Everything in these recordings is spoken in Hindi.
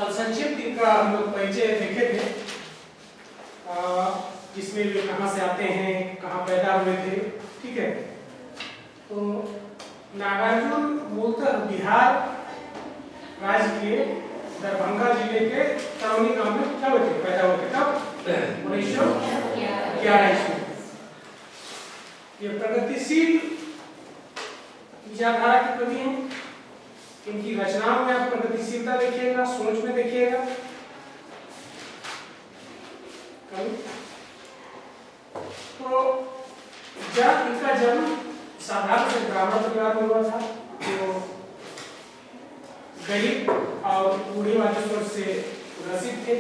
कल संक्षिप्त इनका हम लोग परिचय देखे थे, जिसमें वे कहाँ से आते हैं, कहाँ पैदा हुए थे। ठीक है, तो नागार्जुन मूलतः बिहार राज्य के दरभंगा जिले के तरौनी गांव में क्या हुए थे, पैदा हुए थे। कब? 1911 ईस्वी। ये प्रगतिशील विचारधारा की कवि हैं। इनकी रचनाओं में आप प्रगतिशीलता देखिएगा, सोच में देखिएगा। तो जब इनका जन्म साधारण से ब्राह्मण परिवार में हुआ था, जो गरीब और रूढ़िवादी सोच से ग्रसित थे,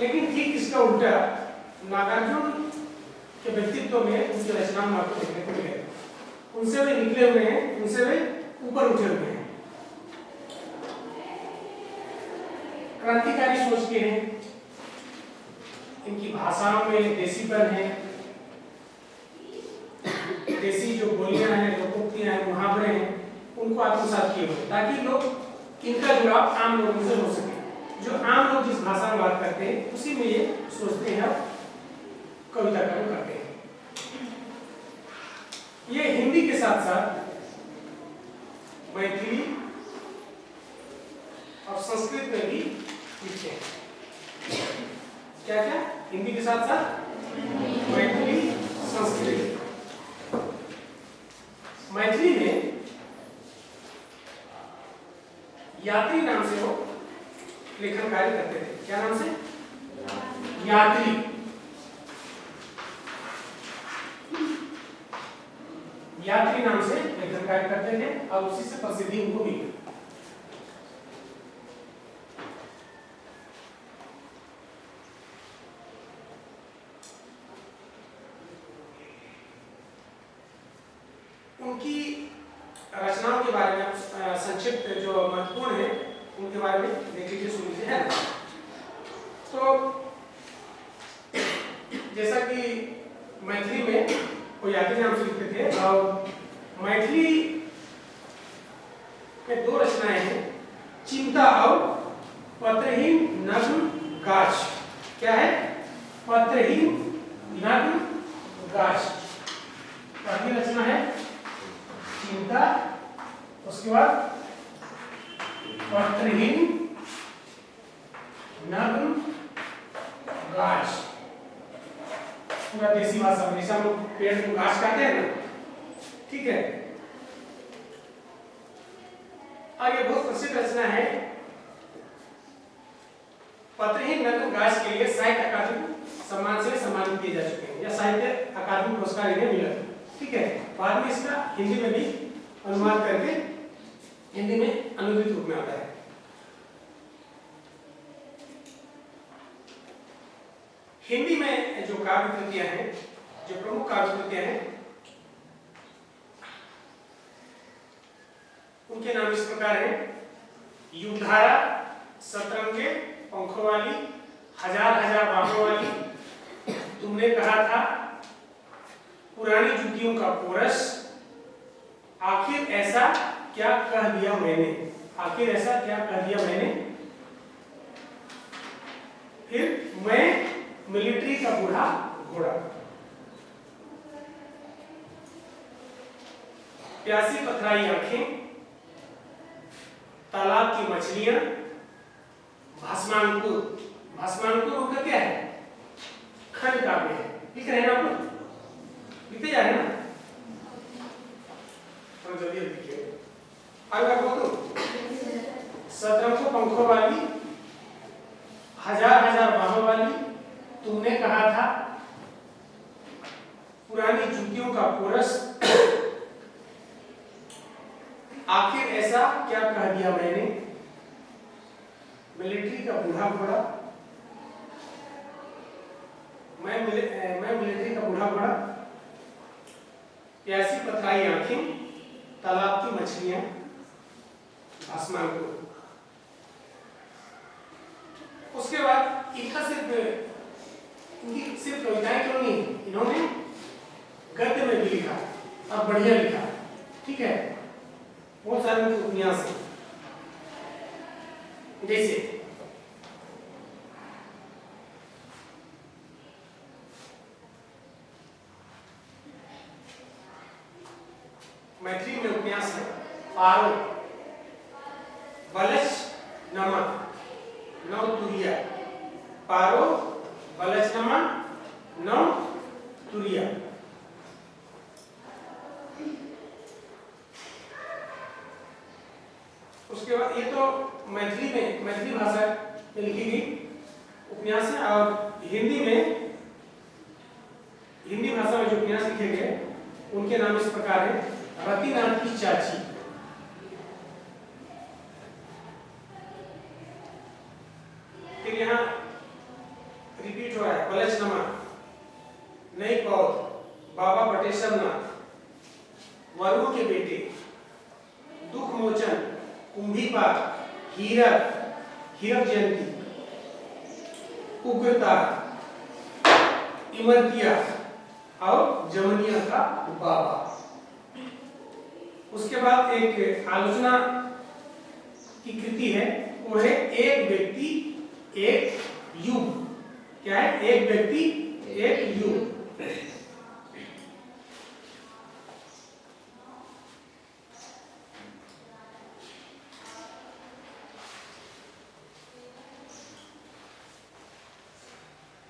लेकिन ठीक इसका उल्टा नागार्जुन के व्यक्तित्व में उनकी रचनाओं में आपको देखने को मिलेगा। उनसे वे निकले हुए हैं, उनसे वे ऊपर उठे हुए हैं, क्रांतिकारी सोच के हैं। इनकी भाषाओं में देसीपन है, देसी जो बोलियां हैं, लोकोक्तियां हैं, मुहावरे हैं, उनको आत्मसात किए हुए, ताकि लोग इनका जुड़ाव आम लोगों से हो सके। जो आम लोग जिस भाषा में बात करते हैं उसी में ये सोचते हैं और कविता कर्म करते हैं। ये हिंदी के साथ साथ मैथिली और संस्कृत में भी लिखते हैं। क्या क्या? हिंदी के साथ साथ मैथिली, संस्कृत। मैथिली में यात्री नाम से वो लेखन कार्य करते थे। क्या नाम से? यात्री। यात्री नाम से लेखन कार्य करते थे और उसी से प्रसिद्धि उनको मिली। उनकी रचनाओं के बारे में संक्षिप्त जो महत्वपूर्ण है उनके बारे में देख लीजिए, सुन लीजिए, है। तो जैसा कि मैथिली में वो यात्री नाम से लिखते थे, और मैथिली में दो रचनाएं हैं, चिंता और पत्रहीन नग्न गाछ। क्या है? पत्रहीन नग्न गाछ। पहली रचना है चिंता, उसके बाद पत्रहीन नग्न गाछ। पूरा देसी भाषा में, जैसे हम लोग पेड़ को गाछ कहते हैं ना, ठीक है। और ये बहुत प्रसिद्ध रचना है। पत्रहीन नग्न गाछ के लिए साहित्य अकादमी सम्मान से सम्मानित किए जा चुके हैं, या साहित्य अकादमी पुरस्कार इन्हें मिला। ठीक है, बाद में इसका हिंदी में भी अनुवाद करके हिंदी में अनुदित रूप में आता है। हिंदी में जो काव्य कृतियां हैं, जो प्रमुख काव्य कृतियां हैं, उनके नाम इस प्रकार हैं: युगधारा, सतरंगे, पंखों वाली, हजार हजार बाहों वाली, तुमने कहा था, पुरानी जुतियों का कोरस, आखिर ऐसा क्या कह दिया मैंने। आखिर ऐसा क्या कह दिया मैंने, फिर मैं मिलिट्री का बूढ़ा घोड़ा, प्यासी पथराई आंखें, तालाब की मछलियां, भस्मांकुर। भस्मांकुर उनका क्या है? खंड काव्य है। लिख रहे हैं आप लोग? लिखते जा रहे हैं ना? जल्दी जल्दी लिखिए। अगर वो तो सतरंगों पंखों वाली, हजार हजार बाहों वाली, तुमने कहा था, पुरानी जुतियों का कोरस, आखिर ऐसा क्या कह दिया मैंने, मिलिट्री का बूढ़ा घोड़ा, मैं मिलिट्री का बूढ़ा घोड़ा, प्यासी पथराई आंखें, तालाब की मछलियां, भस्मांकुर। उसके बाद इनका इनकी सिर्फ कविताएं क्यों नहीं, इन्होंने गद्य में भी लिखा और बढ़िया लिखा। ठीक है, बहुत सारे उपन्यास हैं। जैसे पारो बलच नमा नौ तुरिया, पारो बलच नमा नौ तुरिया। उसके बाद ये तो मैथिली में, मैथिली भाषा में लिखी गई उपन्यास है। और हिंदी में, हिंदी भाषा में जो उपन्यास लिखे गए उनके नाम इस प्रकार है। रतिनाथ की चाची, फिर यहाँ रिपीट हो रहा है बलचनमा, नई पौध, बाबा बटेश्वर नाथ, वरुण के बेटे, दुख मोचन, कुंभीपाक, हीरक, हीरक जयंती, उग्रता, इमरतिया और जमनिया का बाबा। उसके बाद एक आलोचना की कृति है, वो है एक व्यक्ति एक युग। क्या है? एक व्यक्ति एक युग।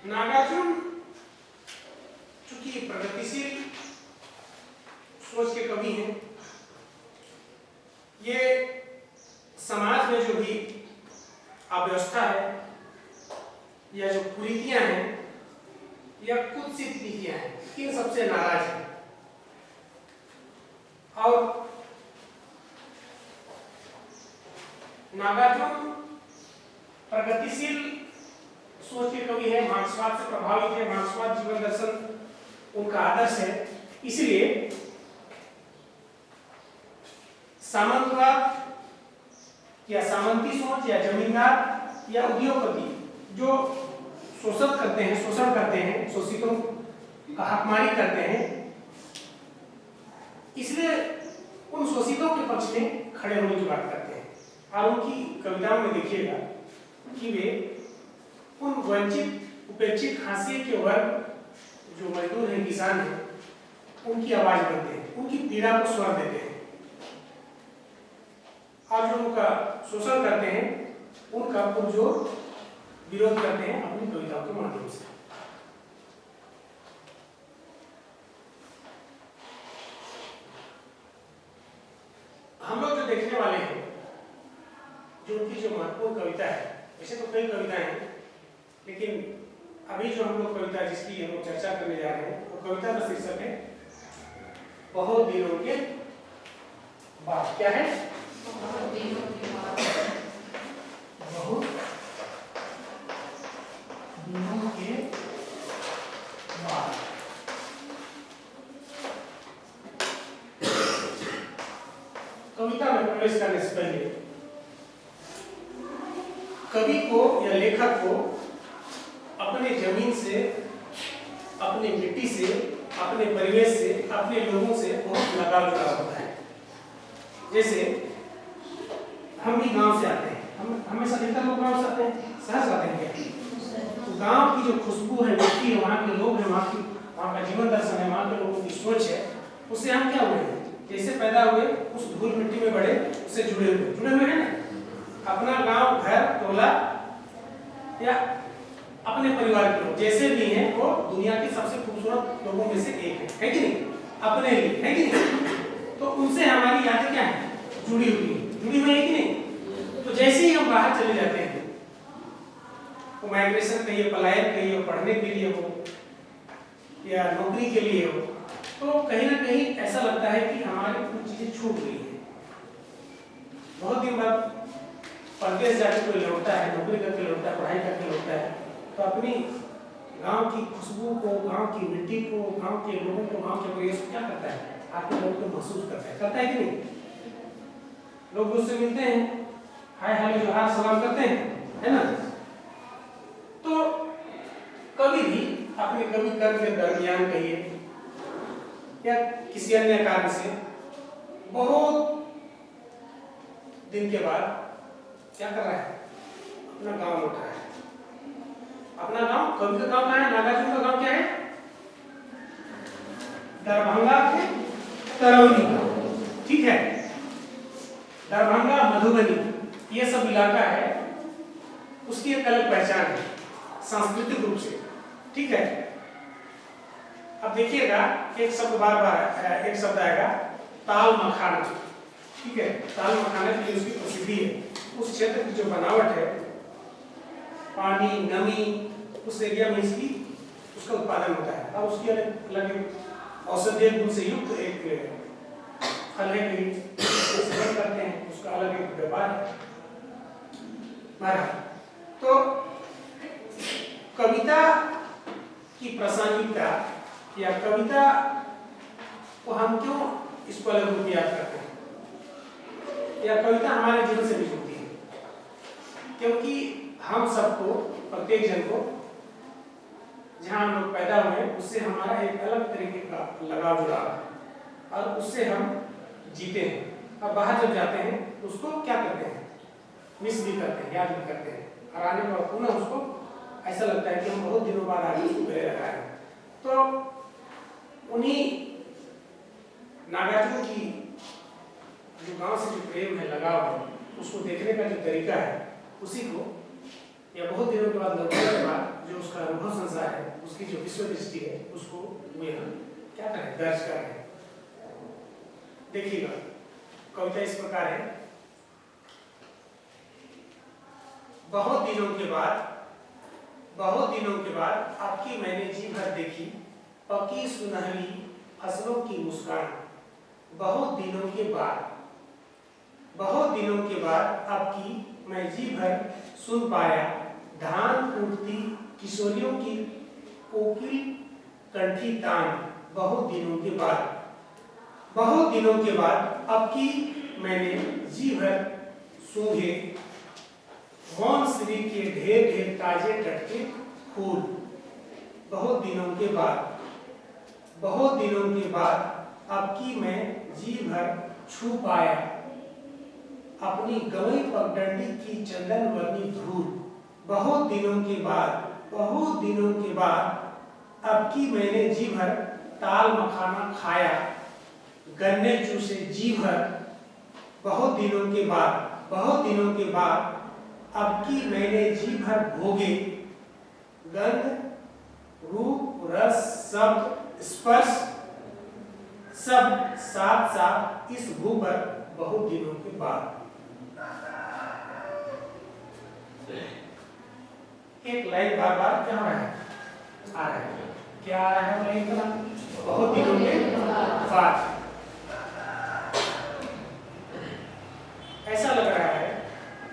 नागार्जुन चूंकि प्रगतिशील सोच के कवि हैं, ये समाज में जो भी अव्यवस्था है या जो कुरीतियां हैं या कुत्सित नीतियां हैं, इन सबसे नाराज है। और नागार्जुन प्रगतिशील सोच के कवि है, मार्क्सवाद से प्रभावित है, मार्क्सवाद जीवन दर्शन उनका आदर्श है। इसलिए सामंतवाद या सामंती सोच या जमींदार या उद्योगपति जो शोषण करते हैं, शोषितों का हकमारी करते हैं, इसलिए उन शोषितों के पक्ष में खड़े होने की बात करते हैं। और उनकी कविताओं में देखिएगा कि वे उन वंचित उपेक्षित हाशिए के वर्ग जो मजदूर हैं, किसान हैं, उनकी आवाज बनते हैं, उनकी पीड़ा को स्वर देते हैं। और जो उनका शोषण करते हैं उनका पुरजोर विरोध करते हैं अपनी कविताओं के माध्यम से। हम लोग जो देखने वाले हैं, जो उनकी जो महत्वपूर्ण कविता है, वैसे तो कई कविताएं हैं, लेकिन अभी जो हम लोग कविता जिसकी हम लोग चर्चा करने जा रहे हैं, वो कविता का शीर्षक है बहुत दिनों के बाद। क्या है? बहुत दिनों के बाद। बहुत दिनों के बाद। कविता में प्रवेश करने से पहले कवि को या लेखक को अपने जमीन से, अपनी मिट्टी से, अपने परिवेश से, अपने लोगों से बहुत लगाव जुड़ा होता है। जैसे हम भी गांव से आते हैं, हम हमेशा अधिकतर लोग गांव से आते हैं, सहज आते हैं क्या? तो गांव की जो खुशबू है, मिट्टी है, वहाँ के लोग हैं, वहाँ का जीवन दर्शन है, वहाँ के लोगों की सोच है, उससे हम क्या हुए हैं? जैसे पैदा हुए उस धूल मिट्टी में बड़े, उससे जुड़े हुए हैं ना। अपना गांव, घर, टोला या अपने परिवार के लोग जैसे भी हैं, वो दुनिया के सबसे खूबसूरत लोगों में से एक है कि नहीं? अपने लिए, है कि नहीं? तो उनसे हमारी यादें क्या है? जुड़ी हुई है कि नहीं? तो जैसे ही हम बाहर चले जाते हैं, वो माइग्रेशन कहिए, पलायन कहिए, पढ़ने के लिए हो या नौकरी के लिए हो, तो कहीं ना कहीं ऐसा लगता है कि हमारी कुछ चीजें छूट गई है। बहुत दिन बाद परदेश जाकर कोई लौटता है, नौकरी करके लौटता है, पढ़ाई करके लौटता है, तो अपनी गांव की खुशबू को, गांव की मिट्टी को, गांव के लोगों को, गांव के परिवेश को क्या करता है? आपके लोग को महसूस करता है कि नहीं? लोग उससे मिलते हैं, हाय हेलो जोहार सलाम करते हैं, है ना? तो कभी भी अपने कभी कर्म के दरमियान कहिए या किसी अन्य कारण से बहुत दिन के बाद क्या कर रहा है? अपना गांव लौट रहा है। अपना गांव, कवि का गांव कहाँ है? नागार्जुन का गांव क्या है? दरभंगा के तरौली, ठीक है। दरभंगा, मधुबनी, ये सब इलाका है, उसकी एक अलग पहचान है सांस्कृतिक रूप से, ठीक है। अब देखिएगा एक शब्द बार बार एक शब्द आएगा ताल मखाना, ठीक है। ताल मखाना की उसकी प्रसिद्धि है, उस क्षेत्र की जो बनावट है, पानी, नमी, उस एरिया में इसकी उसका उत्पादन होता है। अब उसकी अलग औषधीय गुण से युक्त एक फल है कि सेवन करते हैं, उसका अलग एक व्यापार है। तो कविता की प्रासंगिकता या कविता को हम क्यों इसको अलग रूप में याद करते हैं, या कविता हमारे जीवन से भी जुड़ती है, क्योंकि हम सबको, प्रत्येक जन को, जहाँ हम लोग पैदा हुए उससे हमारा एक अलग तरीके का लगाव जुड़ा है और उससे हम जीते हैं। अब बाहर जब जाते हैं उसको क्या करते हैं, मिस भी करते हैं, याद भी करते हैं, और आने के बाद पुनः उसको ऐसा लगता है कि हम बहुत दिनों बाद आगे उसको गले लगाए हैं। तो उन्हीं नागार्जुन की जो गांव से जो प्रेम है, लगाव है, उसको देखने का जो तरीका है, उसी को या बहुत दिनों के बाद लौटने के बाद जो उसका अनुभव संसार है, उसकी जो विश्व दृष्टि है, उसको वो यहाँ क्या करें, दर्ज कर रहे हैं। देखिएगा कविता इस प्रकार है। बहुत दिनों के बाद आपकी मैंने जी भर देखी पकी सुनहरी फसलों की मुस्कान। बहुत दिनों के बाद आपकी मैं जी भर सुन पाया धान कूटती किशोरियों की कोकिल कंठी तान। बहुत दिनों के बाद आपकी मैंने जी भर सूंघे वौन श्री के ढेर ढेर ताजे टटके फूल। बहुत दिनों के बाद आपकी मैं जी भर छू पाया अपनी गवई पगडंडी की चंदन वर्णी धूल। बहुत दिनों के बाद आपकी मैंने जी भर ताल मखाना खाया गन्ने चूसे जी भर। बहुत दिनों के बाद आपकी मैंने जी भर भोगे गंध रूप रस शब्द स्पर्श सब साथ साथ इस भू पर। बहुत दिनों के बाद एक लाइन बार बार क्या आ रहा है, क्या आ रहा है लाइन का, बहुत दिनों के बाद। ऐसा लग रहा है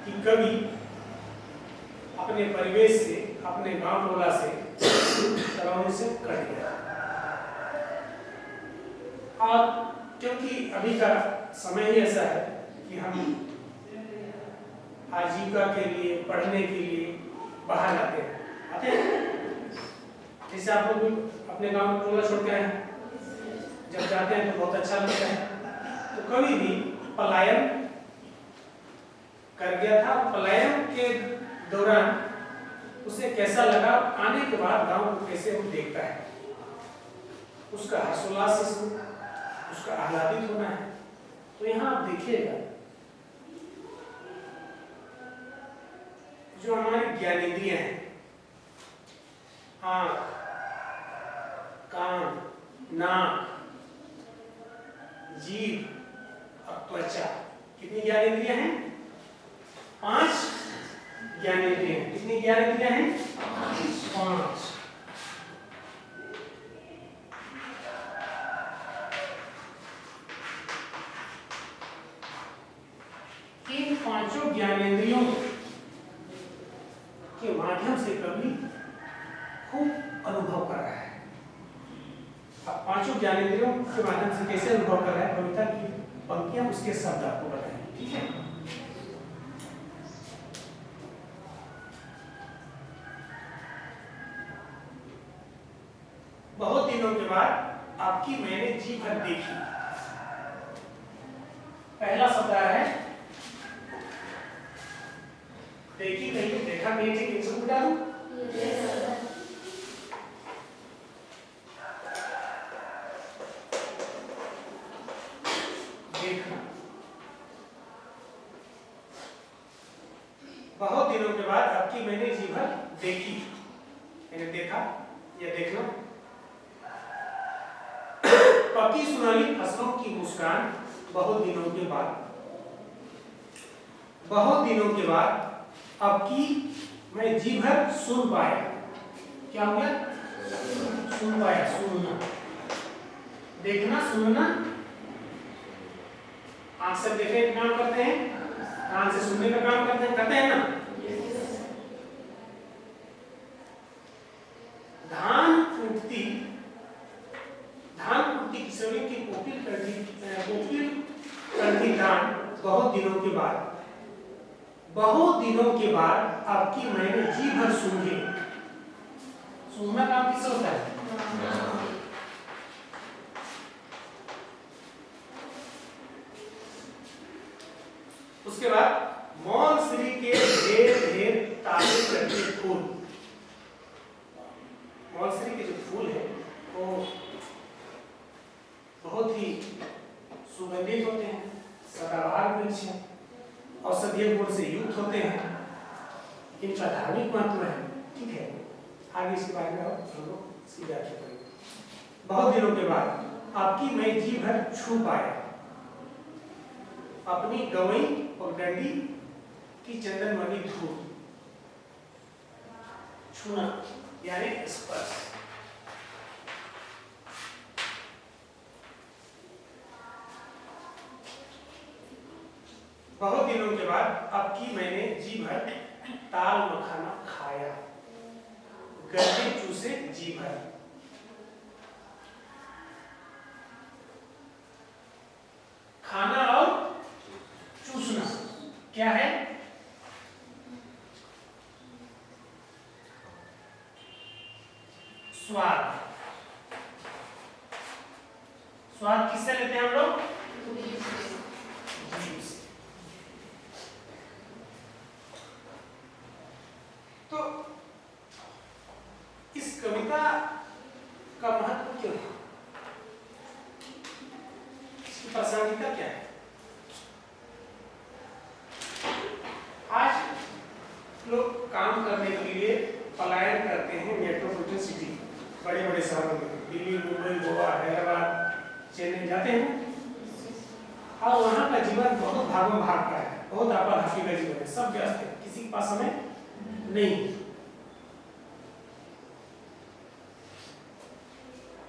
कि कवि अपने परिवेश से, अपने गांव टोला से, तरौनी से कट गया। और क्योंकि अभी का समय ही ऐसा है कि हम आजीविका के लिए, पढ़ने के लिए बाहर आते हैं। जैसे आप लोग भी अपने गांव टोला छोड़ के आए हैं, जब जाते हैं तो बहुत अच्छा लगता है। तो कवि भी पलायन कर गया था। पलायन के दौरान उसे कैसा लगा, आने के बाद गांव को कैसे वो देखता है, उसका हर्षोल्लास से उसका आह्लादित होना है। तो यहाँ आप देखिएगा जो हमारी ज्ञानेंद्रियां हैं, आँख, कान, नाक, जीभ और त्वचा, कितनी ज्ञानेंद्रियां हैं? 5 ज्ञानेंद्रियां। कितनी ज्ञानेंद्रियां हैं? 5। इन 5 ज्ञानेंद्रियों के माध्यम से कवि खूब अनुभव कर रहा है। अब 5 ज्ञानेंद्रियों के माध्यम से कैसे अनुभव कर रहा है, कविता की पंक्तियां, उसके शब्द आपको बताएं, ठीक है। बहुत दिनों के बाद आपकी मैंने जी भर देखी। पहला शब्द आ रहा है देखी, नहीं देखा, नहीं ठीक, इसको मिटा दूं। देखना, बहुत दिनों के बाद अब की मैंने जी भर देखी, मैंने देखा या देखना। पकी सुनहली फसलों की मुस्कान बहुत दिनों के बाद, बहुत दिनों के बाद अब की मैं जी भर सुन पाया। क्या हो गया? सुन पाया, सुनना, देखना, सुनना। आंख से देखने का काम करते हैं, कान से सुनने का काम करते हैं ना। धान फूटती किशोरी की कोकिल करती दान बहुत दिनों के बाद, बहुत दिनों के बाद अब की मैंने जी भर सुनी। सुनना काम किससे होता है? उसके बाद मौन श्री के ढेर ढेर तारे करते फूल। मौन श्री के जो फूल है वो बहुत ही सुगंधित होते हैं, सदाबहार वृक्ष है, औषधीय गुण से युक्त होते हैं, इनका धार्मिक महत्व है। ठीक है, आगे इसके बारे में हम लोग इसकी व्याख्या करेंगे। बहुत दिनों के बाद आपकी मैं जी भर छू पाया, अपनी गवई और डंडी की चंदनमणि धूल। छूना यानी स्पर्श। बहुत दिनों के बाद अब की मैंने जी भर ताल मखाना खाया, गले चूसे जी भर। खाना और चूसना क्या है? स्वाद। स्वाद किससे लेते हैं हम लोग? जीभ से। तो इस कविता का महत्व क्यों है? इसकी प्रासंगिकता क्या है? आज लोग काम करने के लिए पलायन करते हैं मेट्रोपॉलिटन सिटी, बड़े बड़े शहरों में, दिल्ली, मुंबई, गोवा, हैदराबाद, चेन्नई जाते हैं और वहाँ का जीवन बहुत भागम भाग का है, बहुत आपाधापी का जीवन है, सब व्यस्त है, किसी के पास समय नहीं।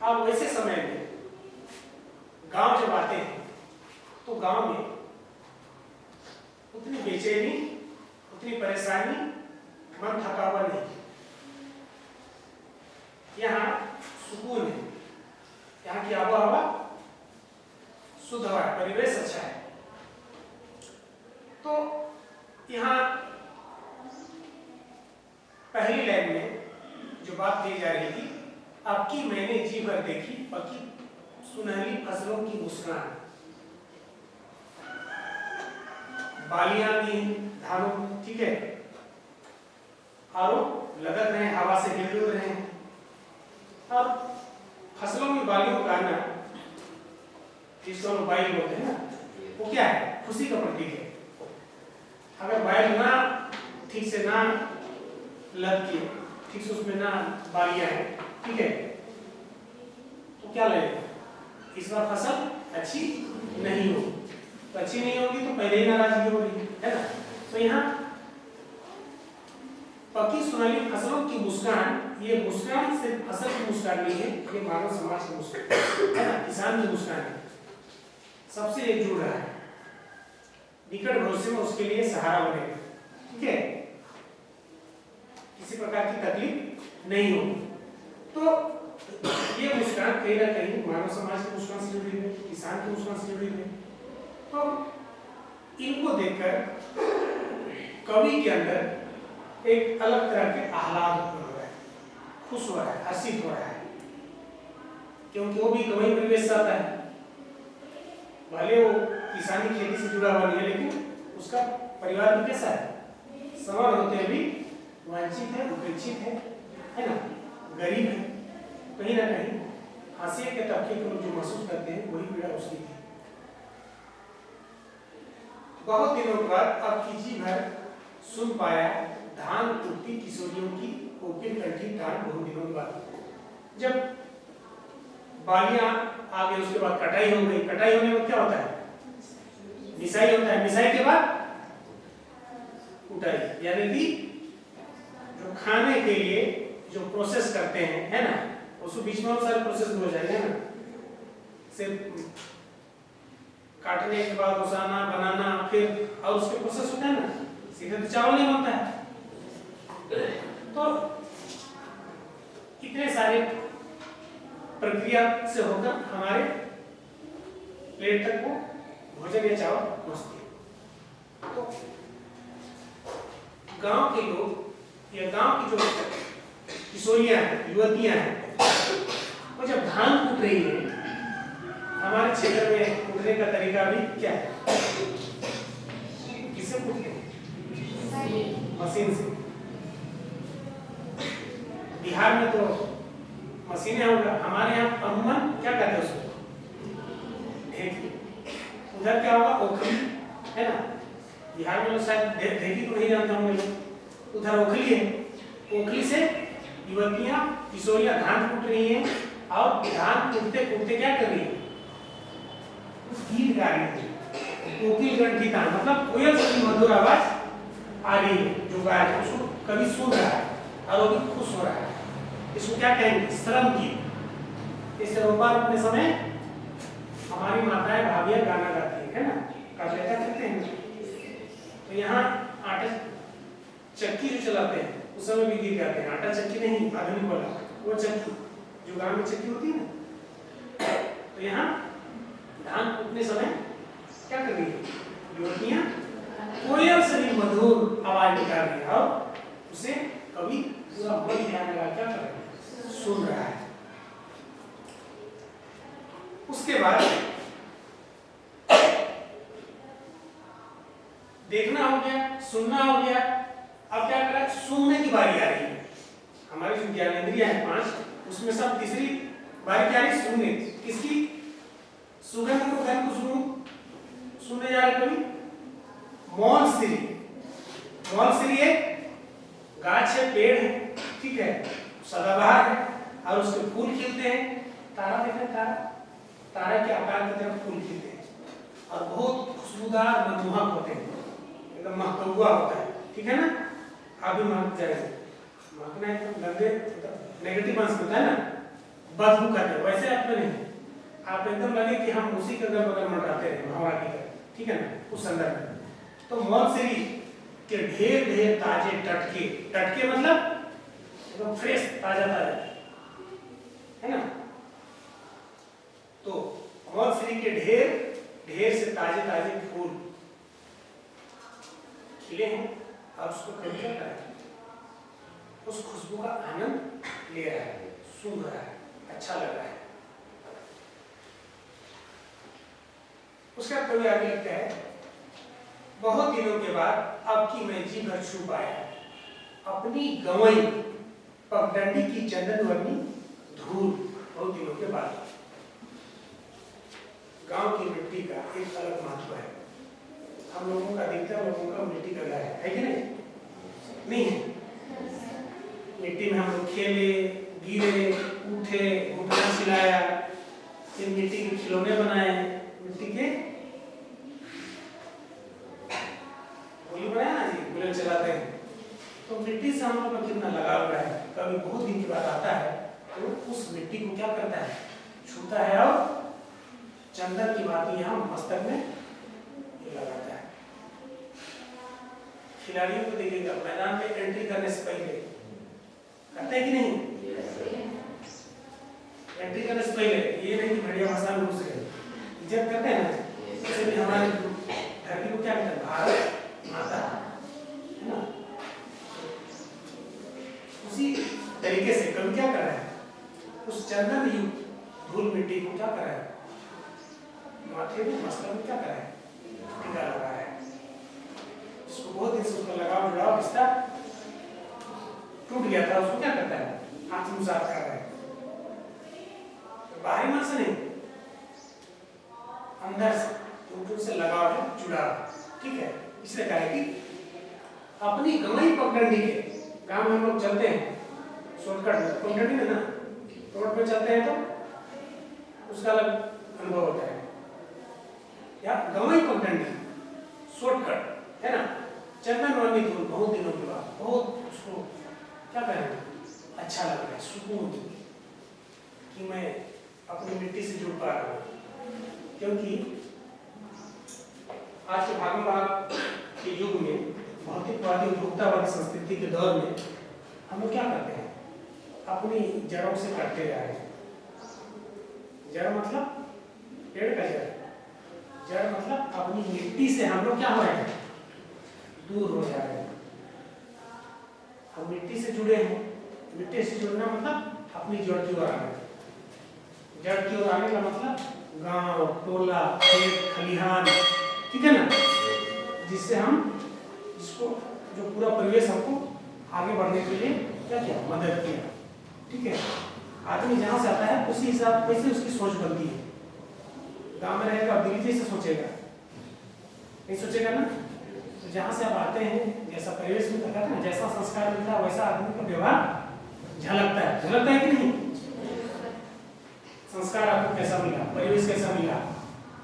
अब वैसे समय में गांव जब आते हैं तो गांव में उतनी बेचैनी, उतनी परेशानी, मन थका हुआ नहीं। यहाँ सुकून है, यहाँ की आबोहवा शुद्ध हवा है, परिवेश अच्छा है। तो यहाँ पहली लाइन में जो बात कही जा रही थी, अब की मैंने जी भर देखी पकी सुनहरी फसलों की मुस्कान। बालियां भी हैं धानों, ठीक है, और लदक रहे हैं, हवा से हिल रहे हैं। अब फसलों में बालियों का आना, जिसको हम बाइल बोलते हैं ना, वो क्या है? खुशी का प्रतीक है। अगर बाइल ना ठीक से ना लद के, ठीक से उसमें ना बालियां हैं, ठीक है, तो क्या लगेगा? इस बार फसल अच्छी नहीं होगी। तो अच्छी नहीं होगी तो पहले ही नाराजगी हो रही है ना। तो यहाँ पकी सुनहली फसलों की मुस्कान, ये मुस्कान सिर्फ फसल की मुस्कान नहीं है, ये मानव समाज की मुस्कान है ना, किसान की मुस्कान है, सबसे एक जुड़ रहा है, निकट भविष्य में उसके लिए सहारा बनेगा। ठीक है, किसी प्रकार की तकलीफ नहीं होगी। तो ये मुस्कान कहीं ना कहीं मानव समाज की मुस्कान से जुड़ी है, किसान की मुस्कान से जुड़ी है। तो इनको देखकर कवि के अंदर एक अलग तरह के आह्लाद हो रहा है, खुश हो रहा है, हर्षित हो रहा है, क्योंकि वो भी कवि परिवेश से आता है। भले वो किसानी खेती से जुड़ा हुआ नहीं है, लेकिन उसका परिवार भी कैसा है? समान होते हुए भी वंचित है, उपेक्षित है ना, गरीब है। कहीं ना कहीं हाशिए के तबके के लोग जो महसूस करते हैं वही पीड़ा उसकी थी। बहुत दिनों के बाद अब की जी भर सुन पाया धान कुटती किशोरियों की कोकिल कंठी प्राण बहुत दिनों के बाद। जब बालियां आ गई उसके बाद कटाई हो गई, कटाई होने में क्या होता है? मिसाई होता है, मिसाई के बाद कुटाई, यानी कि जो खाने के लिए जो प्रोसेस करते हैं, है ना, उसको बीच में बहुत सारे प्रोसेस हो जाएंगे ना, सिर्फ काटने के बाद उसाना बनाना फिर और उसके प्रोसेस होता है ना, सीधे तो चावल नहीं बनता है। तो इतने सारे प्रक्रिया से होकर हमारे प्लेट तक वो भोजन या चावल पहुंचती है। तो गांव के लोग या गांव की जो किशोरियां हैं, युवतियां हैं, वो जब धान कूट रही है, हमारे क्षेत्र में कूटने का तरीका भी क्या है? किससे कूटते हैं? मशीन से। बिहार में तो मशीनें होगा, हमारे यहाँ अमूमन क्या कहते हैं उसको? ढेकी। उधर क्या होगा? ओखली, है ना। बिहार में लोग शायद ढेकी तो नहीं जानते होंगे, उधर ओखली है। ओखली से युवतियां किशोरियां धान कूट रही हैं और धान कूटते कूटते क्या कर रही है? गीत गा रही है। कोकिल कंठी तान मतलब कोयल की मधुर आवाज आ रही है, जो गा रही है उसको कभी सुन रहा है और वो भी खुश हो रहा है। इसको क्या कहेंगे? श्रम गीत। इस रोपा रोपने समय हमारी माताएं भाभियां गाना गाती है ना, काफलेटा कहते हैं। तो यहाँ आटा चक्की जो चलाते हैं उस समय भी गीत गाते हैं। आटा चक्की नहीं, आधुनिक वाला वो चक्की जो गांव में चक्की होती है ना। तो यहाँ धान कूटने समय क्या कर रही है? युवतियां कोयल से भी मधुर आवाज निकाल रही है और उसे कभी पूरा मन ध्यान लगा क्या कर रहा है? सुन रहा है। उसके बाद देखना हो गया, सुनना हो गया, अब क्या कर रहा है? सुनने की बारी आ रही है। हमारी जो ज्ञानेंद्रियां हैं 5, उसमें सब तीसरी बारी क्या आ रही? सुनने। किसकी? सुगंध को गंध को सुनने जा रहे कभी? मौलश्री। मौलश्री एक गाछ है, पेड़ है, ठीक है, सदाबहार है और उसके फूल खिलते हैं। तारा देखा, तारा तारा के आकार की तरफ फूल खिलते हैं और बहुत खुशबूदार मनमोहक होते हैं, एकदम महकौआ होता है, ठीक है ना। आप भी महक जाएंगे। महकना एकदम गंदे नेगेटिव अंश होता है ना, बदबू करते हैं, वैसे आप में नहीं। आप एकदम लगे कि हम उसी के अगल बगल मंडराते रहे भंवरा की तरह, ठीक है ना, उस संदर्भ में। तो मौलश्री के ढेर ढेर ताजे टटके, टटके मतलब एकदम फ्रेश, ताजा ताजा, है ना। तो मौलश्री के ढेर ढेर से ताजे ताजे फूल खिले हैं और उसको कर क्या कर रहा है? उस खुशबू का आनंद ले रहा है, सूंघ रहा है, अच्छा लग रहा है। उसका कभी आगे लगता है, बहुत दिनों के बाद अब की मैं जी भर छू पाया अपनी गंवई पगडंडी की चंदन वर्णी धूल। बहुत दिनों के बाद गांव की मिट्टी का एक अलग महत्व है। हम लोगों का, अधिकतर लोगों का मिट्टी का घर है कि नहीं? नहीं है। मिट्टी में हम लोग खेले, गिरे, उठे, घुटना सिलाया, फिर मिट्टी के खिलौने बनाए, मिट्टी के गोली बनाया ना जी, बुलेट चलाते हैं। तो मिट्टी से हम लोग का कितना लगाव रहा है। कभी बहुत दिन के बाद आता है तो उस मिट्टी को क्या करता है? छूता है और चंदन की भांति यहाँ मस्तक में लगाता है। खिलाड़ियों को देखिएगा, मैदान में एंट्री करने से पहले करते हैं कि नहीं? एंट्री करने से पहले ये नहीं कि बढ़िया भाषा में घुस गए, इज्जत करते हैं ना। जैसे भी हमारे धरती को क्या कहते हैं? भारत माता, है ना। उसी तरीके से कवि क्या कर रहा है? उस चंदन युक्त धूल मिट्टी को क्या कर रहा है? माथे में, मस्तक में क्या कर रहा है? टीका लगा है। जिसको बहुत दिन से उसका लगाव जुड़ाव रिश्ता टूट गया था, उसको क्या करता है? आत्मसात कर रहा है। तो बाहरी मन से नहीं, अंदर से, क्योंकि उससे लगाव है, जुड़ाव, ठीक है। इसलिए कहा है कि अपनी गंगई पगडंडी के गांव में हम लोग चलते हैं शॉर्टकट में, पगडंडी में ना रोड पे चलते हैं तो उसका अलग अनुभव होता है। या गंगई पगडंडी शॉर्टकट है ना, चंदन वाली धूल बहुत दिनों के बाद बहुत उसको क्या करें अच्छा लग रहा है, सुकून कि मैं अपनी मिट्टी से जुड़ पा रहा हूँ। क्योंकि आज के भागम भाग के युग में भौतिकवादी उपभोक्तावादी संस्कृति के दौर में हम लोग क्या करते हैं, अपनी जड़ों से कटते जा रहे हैं। जड़ मतलब पेड़ का जड़, जड़ मतलब अपनी मिट्टी से हम लोग क्या हो रहे हैं, दूर हो जा रहे हैं। हम मिट्टी से जुड़े हैं, मिट्टी से जुड़ना मतलब अपनी जड़ की ओर आना। जड़ की ओर आने का मतलब गांव, टोला, खेत, खलिहान, ठीक है ना, जिससे हम जिसको जो पूरा परिवेश हमको आगे बढ़ने के लिए क्या किया, मदद किया। ठीक है, आदमी जहाँ से आता है उसी हिसाब से उसकी सोच बनती है। गांव में रहेगा दिल्ली से सोचेगा, नहीं सोचेगा ना। तो जहाँ से आप आते हैं, जैसा परिवेश में करता है ना, जैसा संस्कार मिलता है वैसा आदमी का व्यवहार झलकता है कि नहीं। संस्कार आपको कैसा मिला, परिवेश कैसा मिला,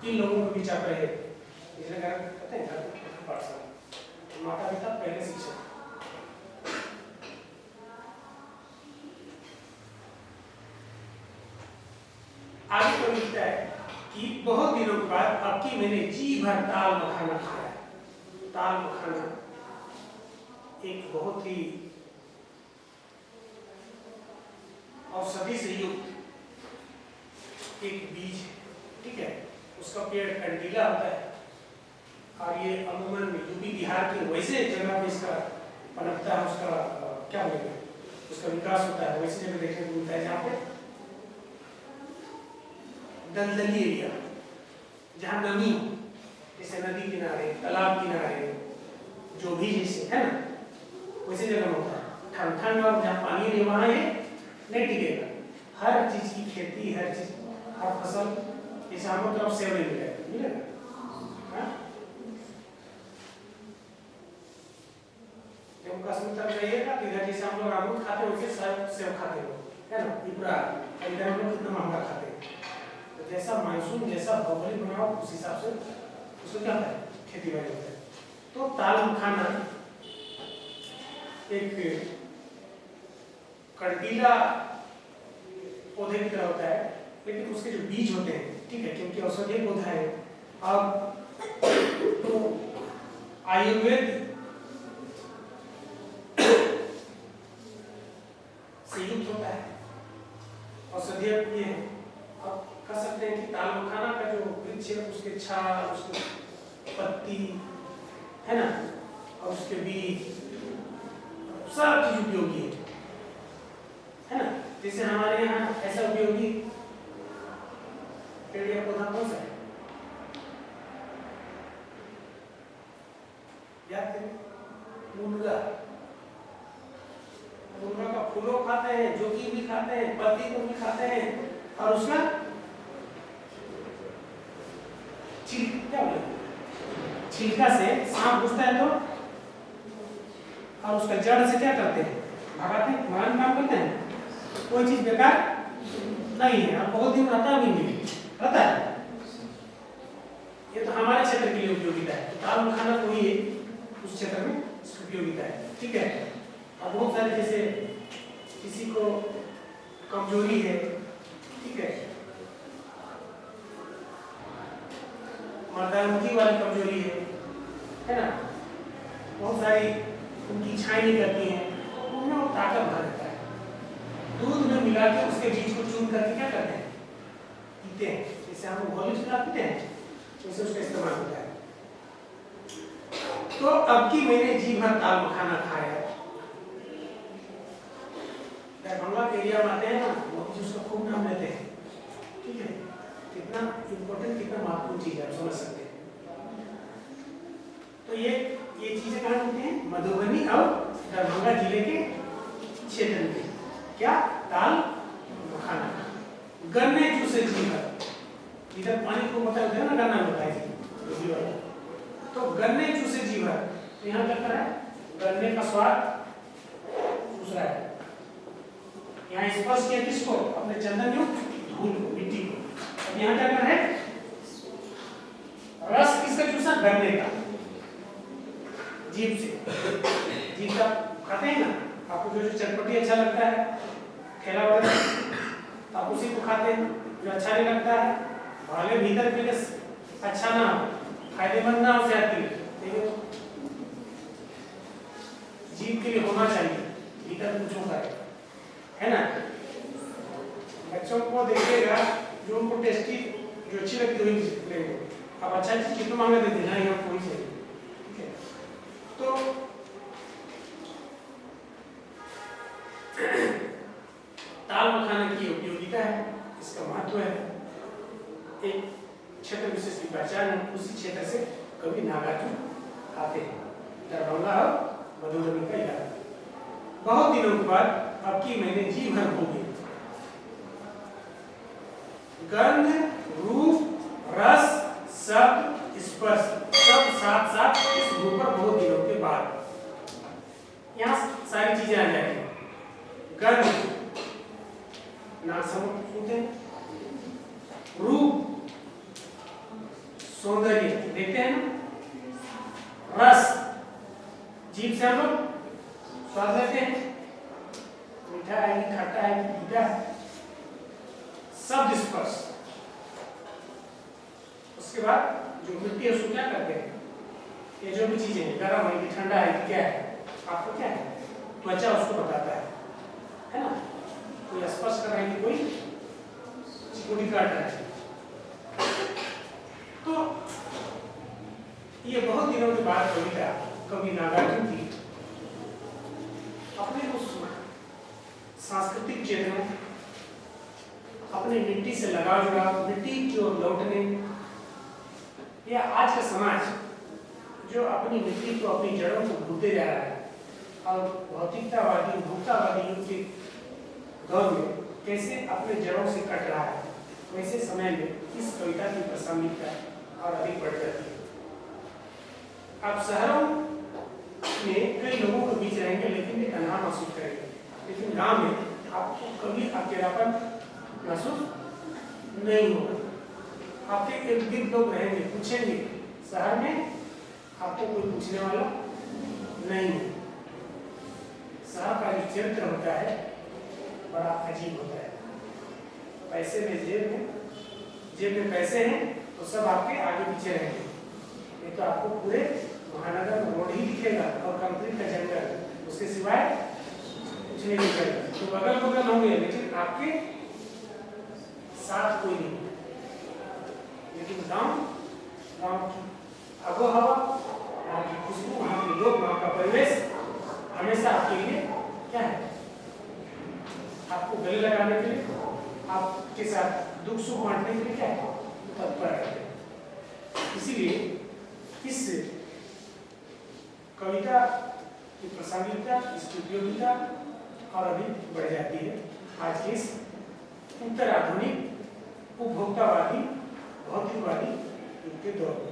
किन लोगों के बीच आप रहे, इसलिए कहते हैं पाठशाला, माता पिता पहले शिक्षक। आगे तो मिलता है कि बहुत दिनों के बाद अब की मैंने जी भर दाल मखाना खाया। दाल मखाना एक बहुत ही औषधि से युक्त एक बीज है, ठीक है। उसका पेड़ कंटीला होता है और ये अमूमन यूपी बिहार के वैसे जगह पे इसका पनपता है, उसका क्या बोलेंगे, उसका विकास होता है वैसे जगह देखने को मिलता है जहाँ पे दलदली एरिया, जहाँ नमी हो, जैसे नदी किनारे, तालाब किनारे, जो भी जैसे है ना वैसे जगह में होता है। ठंड और जहाँ पानी नहीं वहाँ ये नहीं टिकेगा। हर चीज की खेती, हर चीज, हर फसल, जैसे हम लोग तरफ सेब मिलेगा, जम्मू कश्मीर तक जाइएगा तो इधर जैसे हम लोग अमरूद खाते हैं वैसे सेब खाते हो, है ना, पिपरा, इधर हम लोग कितना महंगा खाते हैं। तो जैसा मानसून, जैसा भौगोलिक बनाओ उस हिसाब से उसको क्या है, खेती बाड़ी होता है। तो दाल मखाना एक कंटीला पौधे की तरह होता है, लेकिन उसके जो बीज होते हैं, ठीक है, क्योंकि औषधीय पौधा है। अब तो आयुर्वेद से युक्त होता है, औषधीय ये है। अब कह सकते हैं कि दाल मखाना का जो वृक्ष है उसके छाल, उसके पत्ती, है ना, और उसके बीज सब चीज उपयोगी है ना। जैसे हमारे यहाँ ऐसा उपयोगी पेड़ या पौधा कौन सा है, याद करें, मुनगा। मुनगा का फूलों खाते हैं, जोकी भी खाते हैं, पत्ती को भी खाते हैं, और उसका क्या बोले, छिलका से सांप घुसता है तो, और उसका जड़ से क्या करते हैं, भगाते हैं, भगाने काम करते हैं। कोई चीज बेकार नहीं है, अब बहुत दिन रहता भी नहीं रहता है। ये तो हमारे क्षेत्र के लिए उपयोगिता है, तो दाल मखाना कोई है उस क्षेत्र में उपयोगिता है, ठीक है। और बहुत सारे जैसे किसी को कमजोरी है, ठीक है, मर्दानुकी वाली कमजोरी है ना, बहुत सारी उनकी इच्छाएं नहीं करती हैं, उनमें वो ताकत भर देता है। दूध में मिला के उसके बीज को चून करके क्या करते हैं, पीते हैं। जैसे हम हॉर्लिक्स बना पीते हैं वैसे उसका इस्तेमाल होता है। तो अब की मैंने जी भर दाल मखाना खाया। दरभंगा के एरिया में आते हैं ना, मोदी जी उसका खूब नाम लेते हैं, ठीक है। कितना इम्पोर्टेंट, कितना महत्वपूर्ण चीज है, आप समझ सकते हैं। तो ये चीजें कहाँ मिलती हैं, मधुबनी और दरभंगा जिले के क्षेत्र में। क्या, दाल मखाना। गन्ने चूसे जी भर, इधर पानी को पता है ना, गन्ना होता है जी, तो गन्ने चूसे जी भर, यहाँ क्या करा है, गन्ने का स्वाद दूसरा है। यहाँ स्पर्श किया किसको? अपने चंदन युक्त धूल को, मिट्टी को। अब यहाँ क्या कर रहे हैं? रस किसका चूसा? गन्ने का, जीभ से। जीभ का खाते हैं ना, आपको जो चटपटी अच्छा लगता है ठेला वाले, आप उसी को खाते हैं। जो अच्छा नहीं लगता है, भले भीतर के लिए अच्छा ना हो, फायदेमंद ना हो सेहत के लिए, जीभ के लिए होना चाहिए, भीतर कुछ होता है ना। बच्चों को देखिएगा जो उनको टेस्टी, जो अच्छी लगती हुई लेंगे। अब अच्छा चीज कितना मांगे देते हैं, यहाँ कोई चाहिए, ठीक है। तो ताल मखाने की उपयोगिता है, इसका महत्व है, एक क्षेत्र विशेष की पहचान है। उसी क्षेत्र से कभी नागार्जुन आते हैं, दरभंगा और मधुबनी का इलाका। बहुत दिनों के बाद अब की मैंने जी भर हो गई, गंध, रूप, रस, शब्द, स्पर्श सब साथ साथ इस रूप पर बहुत दिनों के बाद यहाँ सारी चीजें आ जाएंगी। गंध नाक सुनते हैं, रूप सौंदर्य देखते हैं ना, रस जीभ से हम लोग स्वाद लेते हैं, मीठा है कि खट्टा है कि तीखा है। शब्द स्पर्श, उसके बाद जो मिट्टी है उसको क्या करते हैं, ये जो भी चीजें हैं, गर्म है कि ठंडा है कि क्या है, आपको क्या है, त्वचा उसको बताता है ना। कोई स्पर्श कर रहा है कि कोई चिकोटी काट रहा है। तो ये बहुत दिनों के बाद कविता कवि नागार्जुन की अपने उस सांस्कृतिक क्षेत्र में अपने मिट्टी से लगाव जुड़ाव, मिट्टी की ओर लौटने, या आज का समाज जो अपनी मिट्टी को, अपनी जड़ों को भूलते जा रहा है और भौतिकतावादी, उपभोक्तावादी युग के दौर में कैसे अपने जड़ों से कट रहा है, वैसे समय में इस कविता की प्रासंगिकता और अधिक बढ़ जाती है। आप शहरों में कई लोगों के बीच रहेंगे लेकिन भी तन्हा महसूस करेंगे, लेकिन गांव में आपको कभी अकेलापन महसूस नहीं होगा। आपके इर्द गिर्द लोग रहेंगे, पूछेंगे। शहर में आपको कोई पूछने वाला नहीं है। शहर का जो चरित्र होता है बड़ा अजीब होता है। पैसे में जेब में पैसे हैं तो सब आपके आगे पीछे रहेंगे, नहीं तो आपको पूरे महानगर में रोड ही दिखेगा और कंक्रीट का जंगल, उसके सिवाय कुछ नहीं दिखेगा। तो बगल बगल होंगे लेकिन आपके साथ कोई नहीं। लेकिन गांव की आबोहवा, वहाँ की खुशबू, वहाँ के लोग, वहाँ का परिवेश हमेशा आपके लिए क्या है, आपको गले लगाने के लिए, आपके साथ दुख सुख बांटने के लिए क्या है, तत्पर रहते हैं। इसीलिए इस कविता की प्रासंगिकता, इसकी उपयोगिता और अधिक बढ़ जाती है आज के इस उत्तर आधुनिक उपभोक्तावादी, भौतिकवादी युग के दौर में।